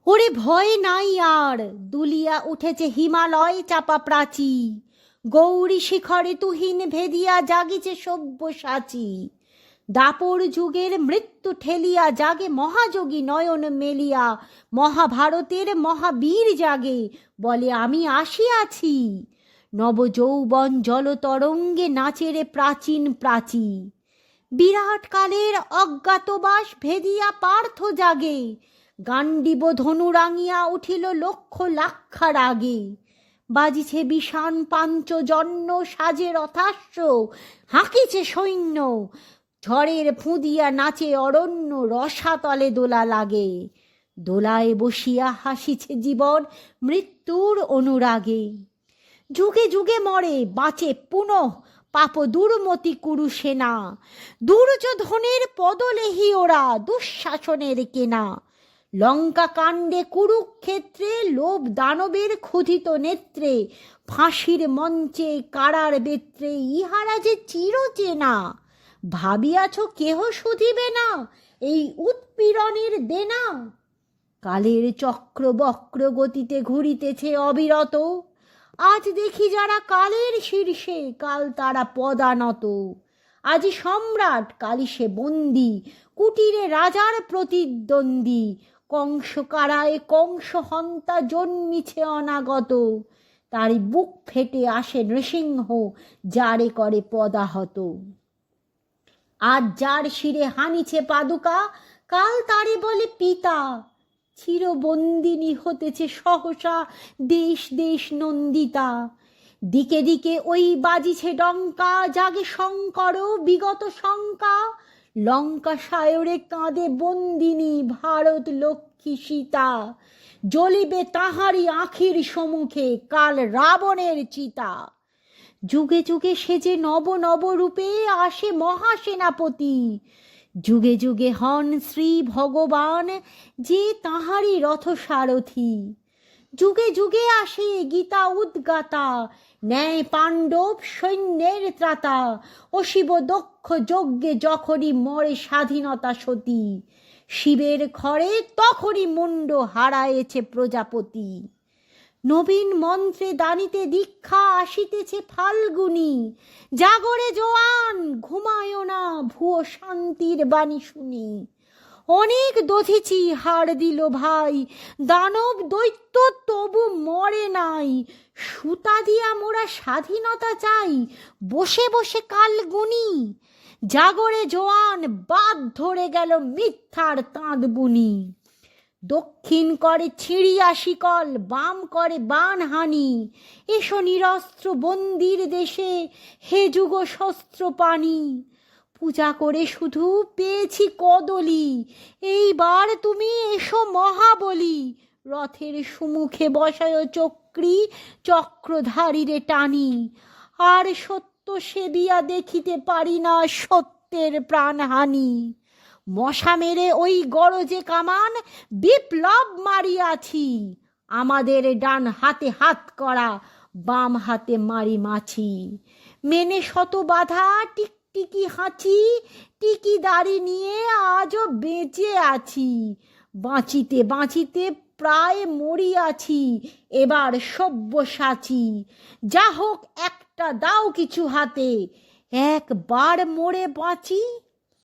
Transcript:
ওরে ভয় নাই আর, দুলিয়া উঠেছে হিমালয় চাপা প্রাচী, গৌরী শিখরে তুহিন ভেদিয়া জাগিছে সব্যসাচী। দাপর যুগের মৃত্যু ঠেলিয়া জাগে মহাযোগী নয়ন মেলিয়া, মহাভারতের মহাবীর জাগে বলে আমি আসিয়াছি। নবযৌবন জলতরঙ্গে নাচেরে প্রাচীন প্রাচী, বিরাট কালের অজ্ঞাতবাস ভেদিয়া পার্থ জাগে, গান্ডীব ধনু রাঙিয়া উঠিল লক্ষ লাক্ষার আগে। বাজিছে বিষাণ পাঞ্চজন্য সাজে রথাশ্ব, হাঁকিছে সৈন্য, ঝড়ের ফুঁদিয়া নাচে অরণ্য, রসাতলে দোলা লাগে। দোলায় বসিয়া হাসিছে জীবন মৃত্যুর অনুরাগে। যুগে যুগে মরে বাঁচে পুনঃ পাপ দুর্মতি কুরু সেনা, দুর্যোধনের পদলেহি ওরা দুঃশাসনের কেনা। লঙ্কা কাণ্ডে কুরুক্ষেত্রে লোভ দানবের ক্ষুধিত নেত্রে, ফাঁসির মঞ্চে কারার বেত্রে ইহারা যে চিরচেনা। ভাবিয়াছ কেহ শুধিবে না এই উৎপীড়নের দেনা? কালের চক্র বক্র গতিতে ঘুরিতেছে অবিরত, আজ দেখি যারা কালের শীর্ষে কাল তারা পদানত। আজ সম্রাট কালি সে বন্দী, কুটিরে রাজার প্রতিদ্বন্দ্বী, কংস কারায় কংস হন্তা জন্মিছে অনাগত। তারই বুক ফেটে আসে নৃসিংহ, যারে করে পদাহত। আজ যার শিরে হানিছে পাদুকা, কাল তারে বলে পিতা। চিরবন্দিনী হতেছে সহসা দেশ দেশ নন্দিতা। দিকে দিকে ওই বাজিছে ডঙ্কা, জাগে শঙ্কর বিগত শঙ্কা। লঙ্কা সায়রে কাঁদে বন্দিনী, ভারত লক্ষ্মী সীতা। জ্বলিবে তাহারি আখির সম্মুখে কাল রাবণের চিতা। যুগে যুগে সেজে নব নব রূপে আসে মহাসেনাপতি, যুগে যুগে হন শ্রী ভগবান যে তাহারি রথসারথি। যুগে যুগে আসে গীতা উদ্গাতা, ন্যায় পাণ্ডব সৈন্যের ত্রাতা। ও শিব দক্ষ যজ্ঞে যখনই মরে স্বাধীনতা সতী, শিবের ঘরে তখনই মুন্ড হারায়েছে প্রজাপতি। নবীন মন্ত্রে দানিতে দীক্ষা আসিতেছে ফাল্গুনি, জাগরে জোয়ান ঘুমায় না ভুয়ো শান্তির বাণী শুনি। অনেক দধিছি হার দিল ভাই, দানব দৈত্য তবু মরে নাই। সুতা দিয়া মোরা স্বাধীনতা চাই, বসে বসে কাল গুনি। জাগরে জোয়ান বাদ ধরে গেল মিথ্যার তাঁত বুনি। দক্ষিণ করে ছিঁড়িয়া শিকল, বাম করে বানহানি। এসো নিরস্ত্র বন্দির দেশে, হে যুগ শস্ত্র পানি। পূজা করে শুধু পেয়েছি কদলি, এইবার তুমি এসো মহাবলী। রথের সুমুখে বসায় চক্রী, চক্রধারীরে টানি। আর সত্য সেবিয়া দেখিতে পারি না সত্যের প্রাণহানি। মশা মেরে ওই গরজে কামান বিপ্লব মারিয়াছি, আমাদের ডান হাতে হাত করা, বাম হাতে মারি মাছি। মেনে শত বাধা টিকটিকি হাঁচি, টিকি দাড়ি নিয়ে আজও বেঁচে আছি। বাঁচিতে বাঁচিতে প্রায় মরিয়াছি, এবার সব্যসাচী। যা হোক একটা দাও কিছু হাতে, একবার মরে বাঁচি।